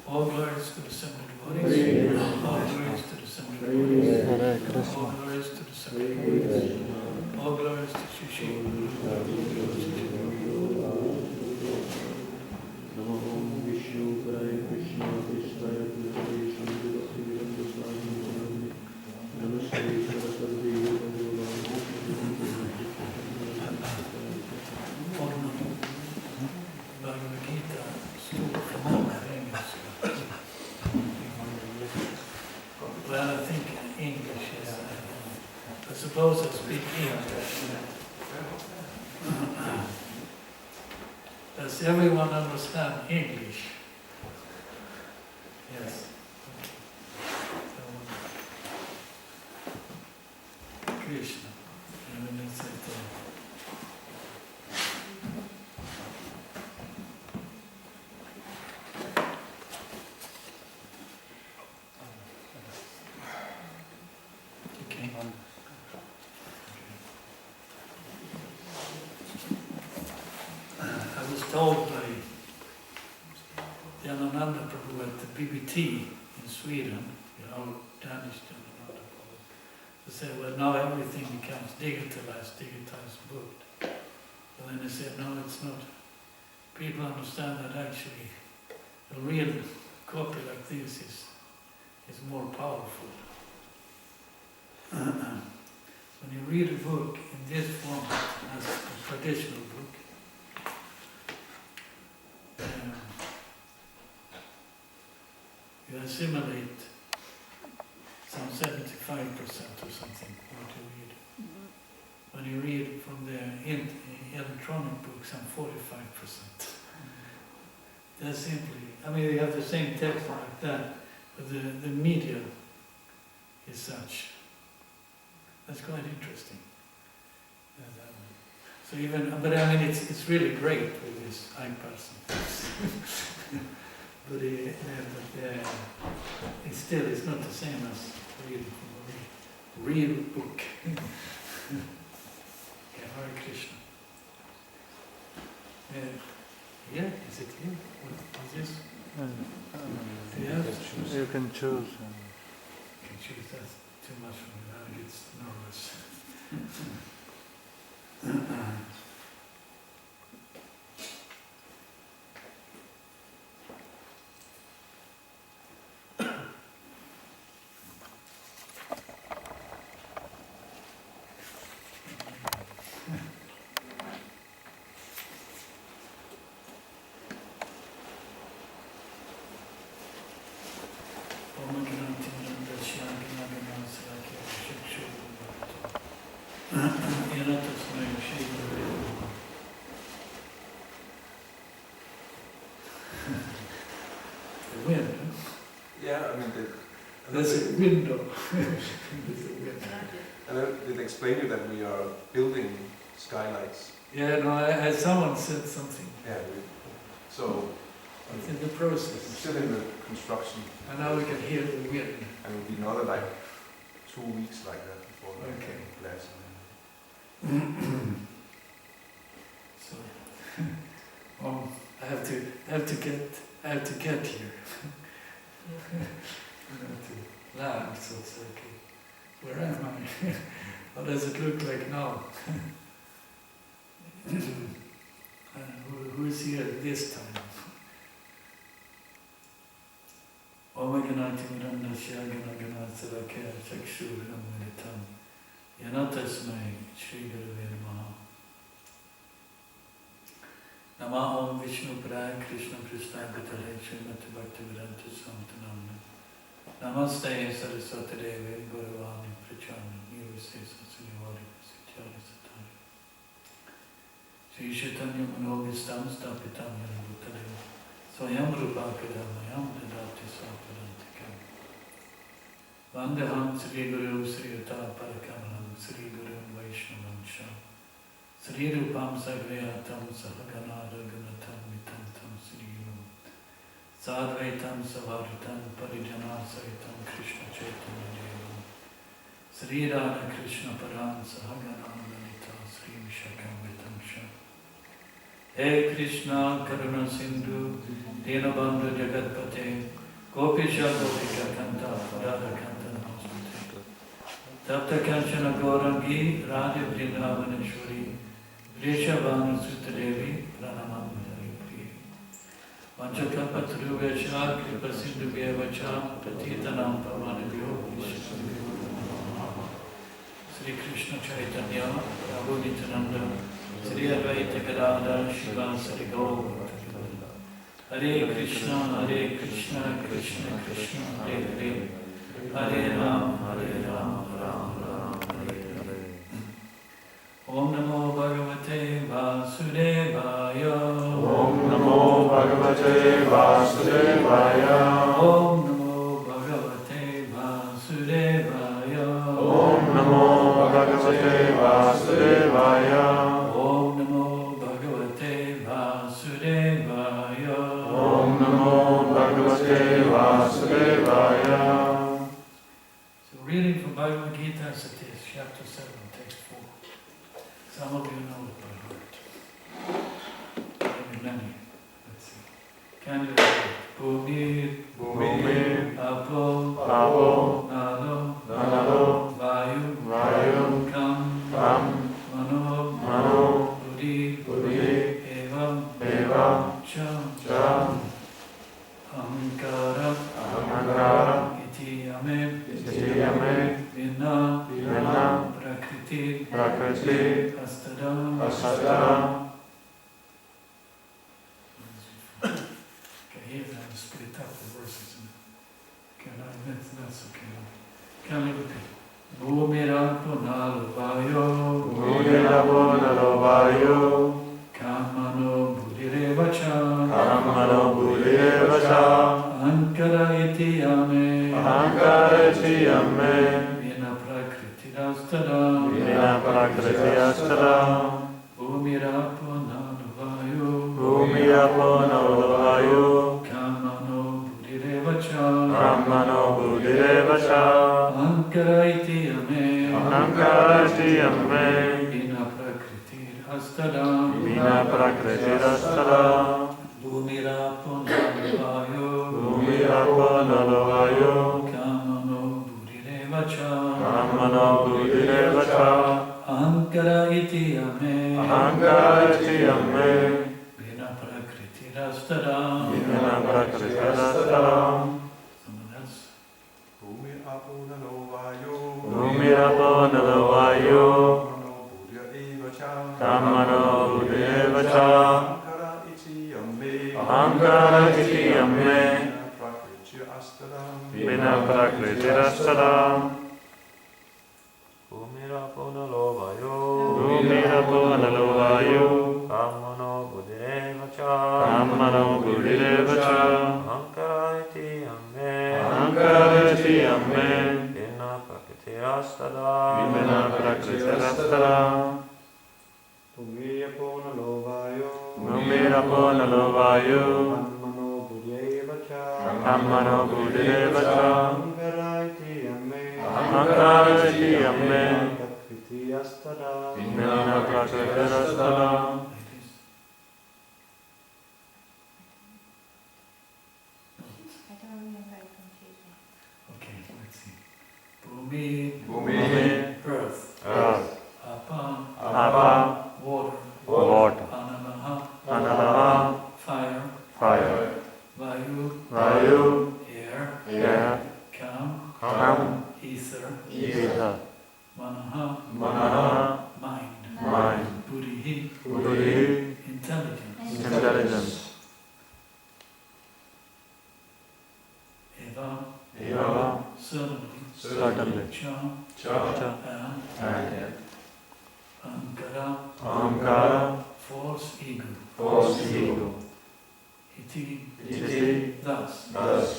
All glories to the assembled bodies. All glories to the assembled bodies. All glories to the assembled bodies. All glories to Shishi. Well, I think English is, I suppose I speak English. Does everyone understand English? Yes. Krishna. Told by Janananda Prabhu at the BBT in Sweden, Danish Janananda Prabhu, they say, well, now everything becomes digitalized booked. So then I said, no, it's not. People understand that actually a real copy like this is more powerful. When you read a book in this format as a traditional book, you assimilate some 75% or something what you read. When you read from the electronic book, some 45%. That's simply, I mean, you have the same text like that, but the media is such. That's quite interesting. And, so even, but I mean, it's really great with this iPerson. but it's still, it's not the same as reading from a real book. Okay, Hare Krishna. Yeah, is it here? What is this? You can choose. You can choose, that's too much for me, I get nervous. Yeah, I mean, there's a window. And then did they explain you that we are building skylights? Yeah, no, someone said something. Yeah, so it's in the process. It's still in the construction. And now we can hear the wind. And it'll be another like 2 weeks like that before the glass. So, I have to get here. I have to land, so it's okay. Where am I? What does it look like now? Who is here this time? Om Ganati Mirandasya Ganaganatsarakya Chakshuram Militam Yanatasmai Shri Gurave Namaha. Nama Om Vishnu Praya Krishna Pristagutare Srimati Bhaktivedanta Swaminamna. Namaste Saraswati Devi Gauravani Prachani Nirvisesa Sunivari Sityari Satari. Sri Chaitanya Manovistam Stapitam Yanabhutale Swayam Rupa Kadamayam Dadati Swapadantikam. Vandeham Sri Guru Sri Uta Parakamalam Sri Guru Vaishnavam Sham. Sri Rupam Sagreyatam Sahagana Raghunatam Vitantam Sri Guru Sadvaitam Savaritam Parijana Sahitam Krishna Chaitanya Devam Sri Radha Krishna Param Sahagana Lalita Sri Vishakam Vitam Sham. Hey Krishna Karuna Sindhu Dinabandhu Jagatpate Gopisha Gopika Kanta Radha Kanta Namaste Tapta Kanchana Gaurangi Radha Vrindavaneshwari Vrishabhanu Sutadevi Pranamam Hari Vanchakapatruvecha Kripasindhubhyevacha Patitanam Pavanabhyo Sri Krishna Chaitanya Prabhu Nityananda Sri Advaita Gadadhar Shivasari Gaura Hare Krishna Krishna Krishna Hare Hare Hare Ram Ram Ram Hare Hare. Om Namo Bhagavate Vasudevaya. Om Namo Bhagavate Vasudevaya. Om Namo Bhagavate Vasudevaya. Om Namo Bhagavate Vasudevaya. Om Namo Bhagavate Vasudevaya. Om Namo Bhagavate Vasudevaya. So reading from Bhagavad Gita as it is, chapter 7, text 4. Some of you know it by heart. Maybe many. Let's see. Can you read it? Bhumi, Bhumi, Apo, Apo, Nalo, Nalo, Vayu, Vayu, Kam, Kam, Mano, Mano, Buddhi, Prakriti, Astada. Astada. Okay, here I have split up the verses. Okay, that's okay. Can we repeat? Bhumira punalvayo. Bhumira punalvayo. Kamano buddhirevacha. Kamano buddhirevacha. Ankara iti yame. Ahankara iti yame. Vina prakritirastada. Vina prakriti-astada. Bhumira punalvayo. Bhumira punalvayo. Kamano buddhirevacha. Kamano buddhirevacha. Ankara iti yame. Ahankara iti yame. Vina prakritirastada. Vina prakriti-astada. Bhumira punalvayo. Bhumira punalvayo. Kamano buddhirevacha. Kamano buddhirevacha. Ahankara iti yame. Ahankara iti yame. Vina prakritirastada. Vina prakriti-astada. Someone else? Bhumi apunalovayo. Bhumira punalvayo. Mano buddhya evacha. Kamano buddhirevacha. Ankara iti yame. Ahankara iti yame. Prakriti-astada. Vina prakriti-astada. Bhumira punalovayo. Bhumira punalvayo. Kamano buddhirevacha. Kamano buddhirevacha. Ahankara iti yame. Ahankara iti yame. Vina prakriti-astada. Vina prakriti-astada. Bhumira punalovayo. Bhumira punalvayo. Kamano buddhirevacha. Kamano buddhirevacha. Ahankara iti yame. Ahankara iti yame. Prakriti-astada. Vina prakriti-astada. Like this. I don't remember it completely. Okay, let's see. Bhumi, Bhumi, earth, earth, apa, apa, water, water, anamaha, anamaha, fire, fire, vayu, vayu, air, air, kam, kam, ether, ether, manaha, manaha, mind, mind, buddhi, buddhi, intelligence, intelligence, eva, eva, certainly, certainly, cha, cha, and and ankara, ahankara, false ego, false ego, iti, iti, thus, thus,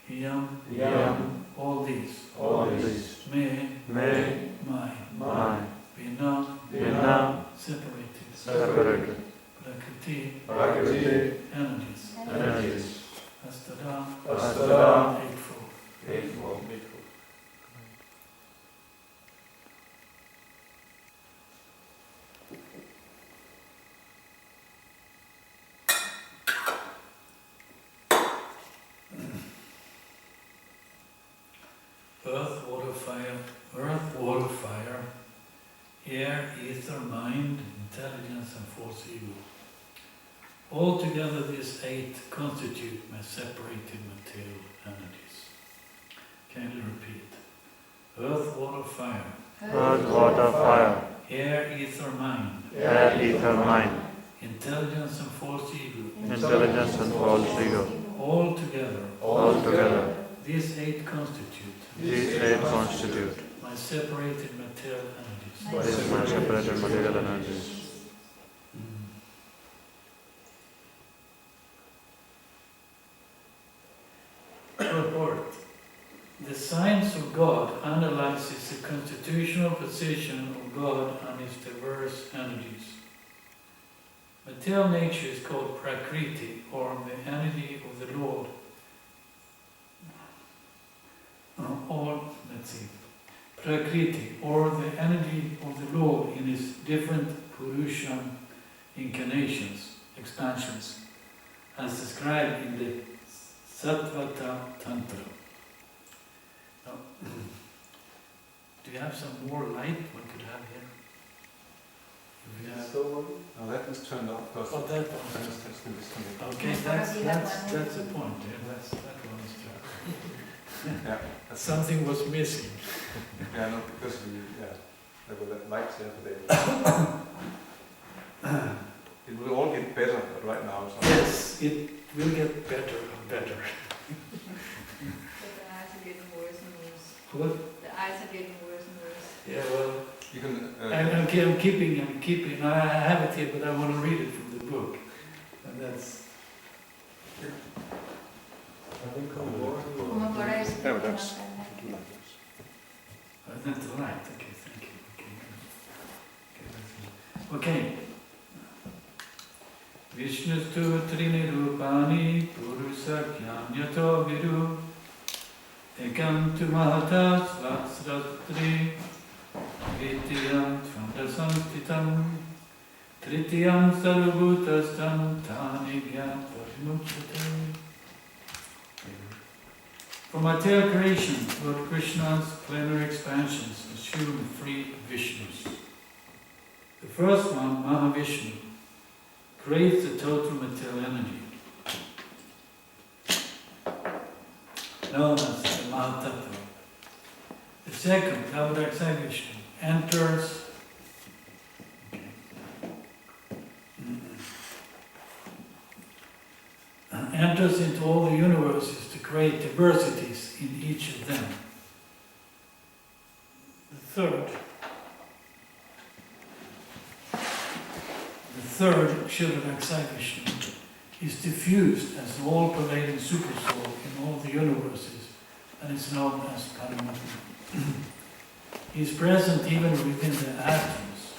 yam, yam, all these, all these, me, may, mind, mind, vina, vina, separated, separated, prakriti, prakriti, energies, energies, astada, astada, eightfold. eightfold. Earth, water, fire, air, ether, mind, intelligence, and false ego. Altogether, these 8 constitute my separated material energies. Kindly repeat. Earth, water, fire, Earth, water, fire, air, ether, mind, air, ether, mind, intelligence, and false ego. intelligence and false ego. Altogether, Altogether, these 8 constitute these 8 constitute my separated material energies. these my separated material energies. Purport. The science of God analyzes the constitutional position of God and its diverse energies. Material nature is called Prakriti, or the energy of the Lord. Prakriti, or the energy of the Lord in its different Purusha incarnations, expansions, as described in the Sattvata Tantra. Now, do you have some more light we could have here? If we have, Now that is turned off because oh, that I one. just has to disconnect. Okay, that's the point. Yeah, that one is true. Yeah, that's Something was missing. Yeah, no, because we, yeah. They will like today. It will all get better, but right now it's not. Yes, it will get better and better. But the eyes are getting worse and worse. What? The eyes are getting worse and worse. Yeah, well, You can. I'm keeping. I have it here, but I want to read it from the book, and that's. Hvor godt er det? Ja, men that's- That's the light. Okay, thank you. Okay. Vishnustu trinirupani purusa jnanyato vidu ekam tu mahata svatsratri vitiyam tvandasamstitam tritiyam sarvabhutastam tanigya parimuchyate. From material creation, Lord Krishna's plenary expansions assume three Vishnus. The first one, Mahavishnu, creates the total material energy, known as the Mahatattva. The second, Gaura Vishnu, enters into all the universes to create diversities in each of them. The third, Kshivaraksai Vishnu, is diffused as an all-pervading supersoul in all the universes and is known as Paramatma. He is present even within the atoms.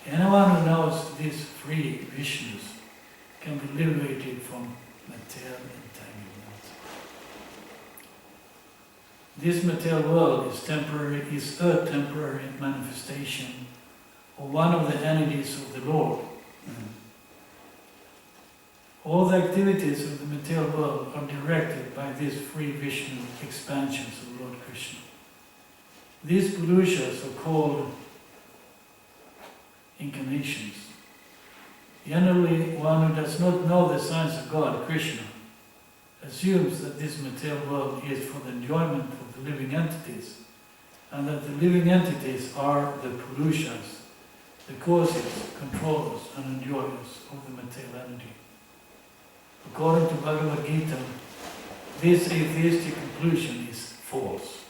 Anyone who knows these three Vishnus can be liberated from material entanglement. This material world is a temporary manifestation of one of the energies of the Lord. All the activities of the material world are directed by these three Vishnu expansions of Lord Krishna. These Purushas are called incarnations. Generally, one who does not know the signs of God, Krishna, assumes that this material world is for the enjoyment of the living entities, and that the living entities are the Purushas, the causes, controllers, and enjoyers of the material energy. According to Bhagavad Gita, this atheistic conclusion is false.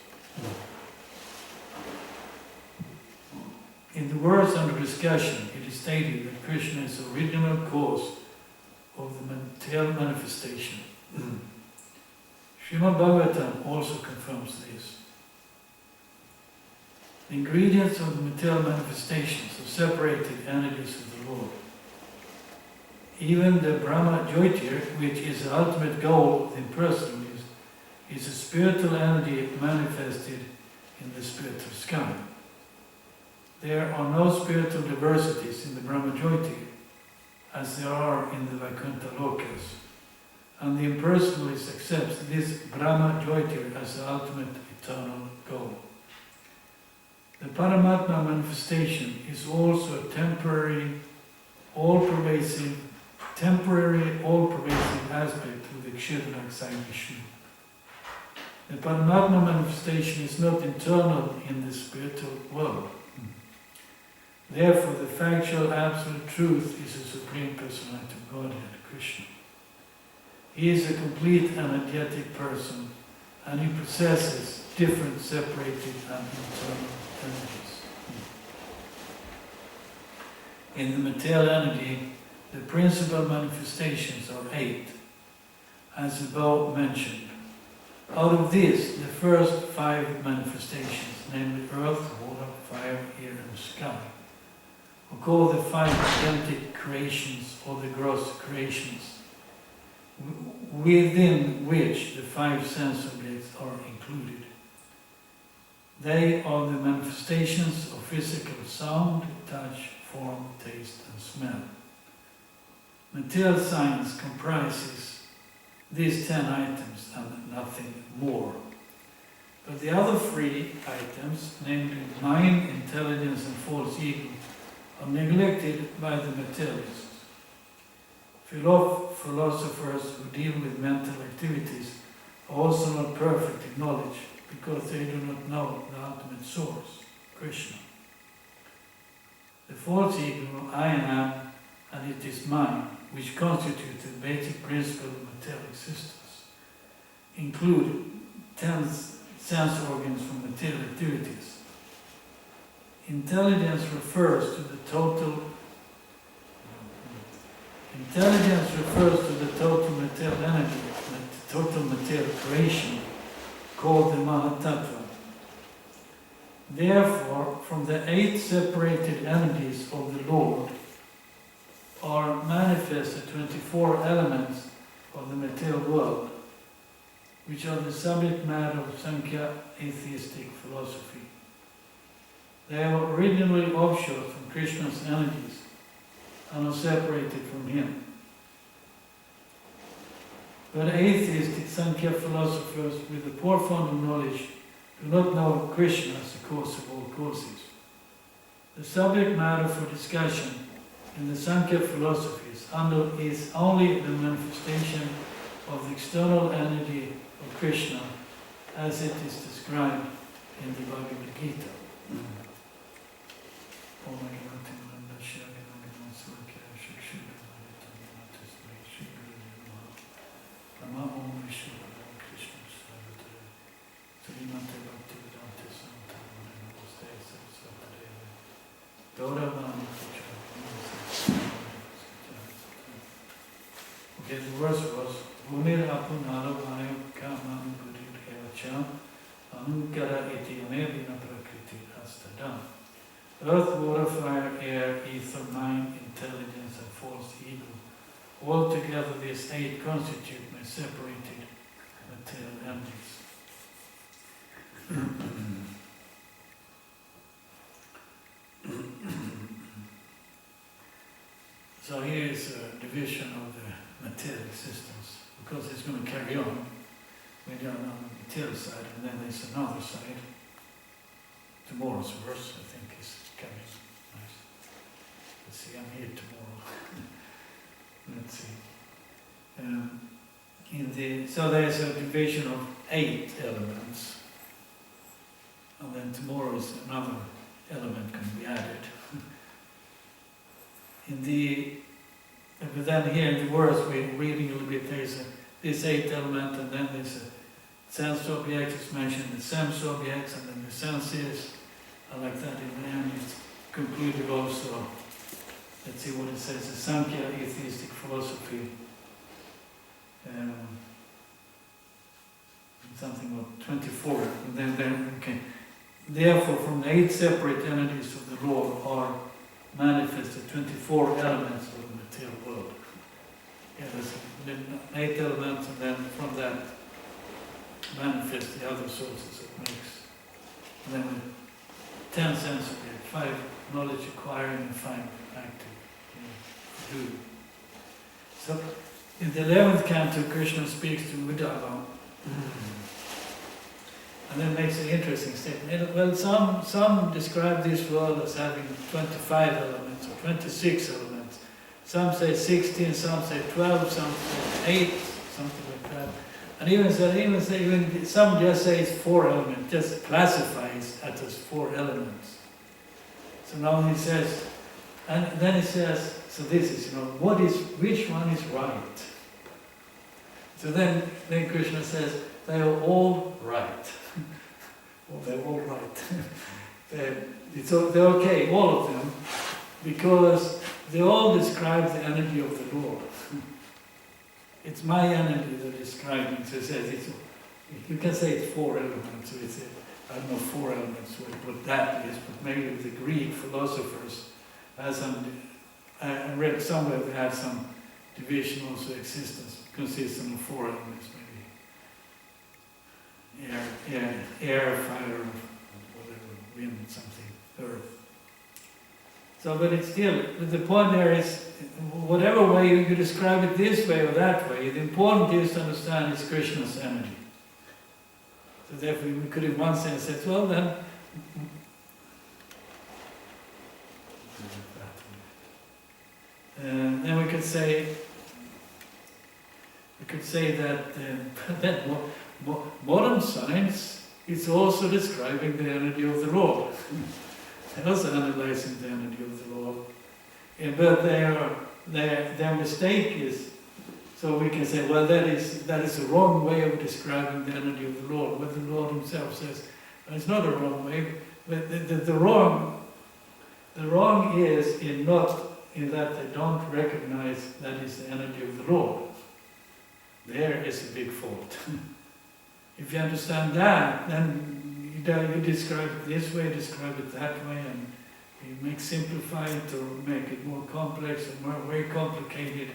In the words under discussion, it is stated that Krishna is the original cause of the material manifestation. Srimad Bhagavatam also confirms this. The ingredients of the material manifestations are separated energies of the Lord. Even the Brahma Jyotir, which is the ultimate goal of the impersonalism, is a spiritual energy manifested in the spiritual sky. There are no spiritual diversities in the Brahma Jyotir, as there are in the Vaikuntha Lokas, and the impersonalist accepts this Brahma Jyotir as the ultimate eternal goal. The Paramatma manifestation is also a temporary, all-pervasive aspect of the Kshivaraksai Vishnu. The Paramatma manifestation is not internal in the spiritual world. Therefore, the factual absolute truth is the Supreme Personality of Godhead, Krishna. He is a complete energetic person, and he possesses different separated and internal energies. In the material energy, the principal manifestations are 8, as above mentioned. Out of this, the first 5 manifestations, namely earth, water, fire, air, and sky, are called the 5 identic creations or the gross creations, within which the 5 sense objects are included. They are the manifestations of physical sound, touch, form, taste, and smell. Material science comprises these 10 items and nothing more. But the other 3 items, namely mind, intelligence, and false ego, are neglected by the materialists. Philosophers who deal with mental activities are also not perfect in knowledge because they do not know the ultimate source. Krishna. The false ego, I am, and it is mine, which constitute the basic principle of material existence, include 10 sense organs from material activities. Intelligence refers to the total material energy, the total material creation, called the Mahatattva. Therefore, from the 8 separated energies of the Lord are manifested 24 elements of the material world, which are the subject matter of Sankhya atheistic philosophy. They are originally offshot from Krishna's energies and are separated from him. But atheistic Sankhya philosophers with a poor fund of knowledge do not know Krishna as the cause of all causes. The subject matter for discussion in the Sankhya philosophies is only the manifestation of the external energy of Krishna as it is described in the Bhagavad Gita. Okay, the verse was Bhumir apunalo vayu kamam buddhi evacha anukkara iti amevina prakriti astadam. Earth, water, fire, air, ether, mind, intelligence, and false ego. Altogether, these 8 constitute my separated material energies. So here is a division of the material existence, because it's going to carry on. We're down on the material side, and then there's another side. Tomorrow's verse, I think, is coming. Nice. Let's see, I'm here tomorrow. Let's see. So there's a division of 8 elements, and then tomorrow is another element can be added. But then here in the verse we're reading a little bit, there's this 8th element, and then there's a sense object, it's mentioned the sense objects, and then the senses, and like that in the end it's concluded also. Let's see what it says, the Sankhya atheistic philosophy, something about 24, and then okay. Therefore, from the 8 separate entities of the Lord are manifested 24 elements of the material world. Yeah, there's 8 elements, and then from that manifest the other sources it makes. And then with 10 sense objects, 5 knowledge acquiring, and 5 active. Do. So, in the 11th canto, Krishna speaks to Uddhava, and then makes an interesting statement. Well, some describe this world as having 25 elements or 26 elements. Some say 16, some say 12, some say 8, something like that. And even some just say it's 4 elements, just classifies it as 4 elements. So now he says, and then he says, so this is, which one is right? So then Krishna says, they are all right. Well, they're all right. They're okay, all of them, because they all describe the energy of the Lord. It's my energy they're describing. So it says you can say it's 4 elements. So it's, 4 elements, what that is, but maybe the Greek philosophers has some. I read somewhere they have some division also existence consisting of 4 elements, maybe air, fire, whatever, wind, something, earth. So, but it's still, the point there is, whatever way you describe it this way or that way, the important is to understand it's Krishna's energy. So therefore we could in one sense say, well then, then we could say that modern science is also describing the energy of the Lord. They're also analyzing the energy of the Lord. But their mistake is, so we can say, well, that is a wrong way of describing the energy of the Lord. What the Lord himself says, well, it's not a wrong way, but the wrong is in that they don't recognize that is the energy of the Lord. There is a big fault. If you understand that, then you describe it this way, describe it that way, and you simplify it or make it more complex or more way complicated.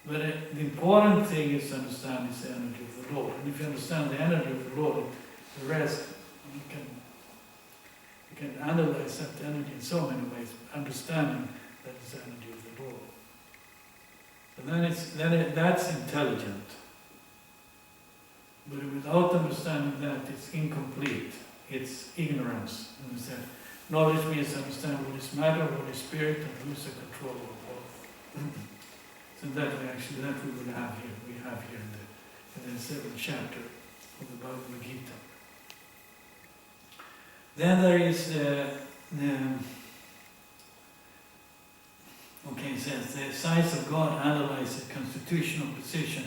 But the important thing is to understand is the energy of the Lord. And if you understand the energy of the Lord, the rest, you can analyze that energy in so many ways, understanding that it's the energy of the Lord. So that's intelligent. But without understanding that, it's incomplete. It's ignorance. And we said, knowledge means understand what is matter, what is spirit, and who's the control of both. So that we will have here. We have here in the 7th chapter of the Bhagavad Gita. Then there is it says the science of God analyzes the constitutional position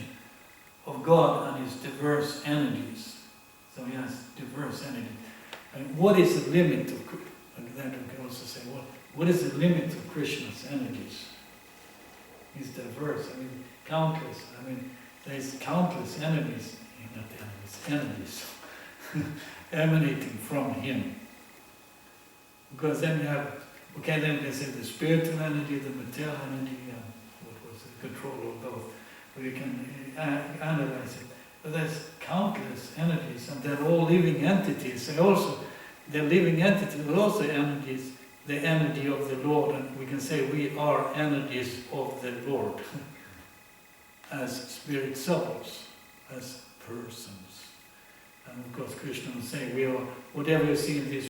of God and his diverse energies. So he has diverse energies. And what is the limit of, and then we can also say, what is the limit of Krishna's energies? He's diverse, countless. There's countless energies emanating from him. Because then you have, then we can say the spiritual energy, the material energy, and what was the control of both. We can analyze it. But there's countless energies, and they're all living entities. They're living entities, but also energies, the energy of the Lord, and we can say we are energies of the Lord, as spirit souls, as persons. And of course Krishna will say, we are, whatever you see in this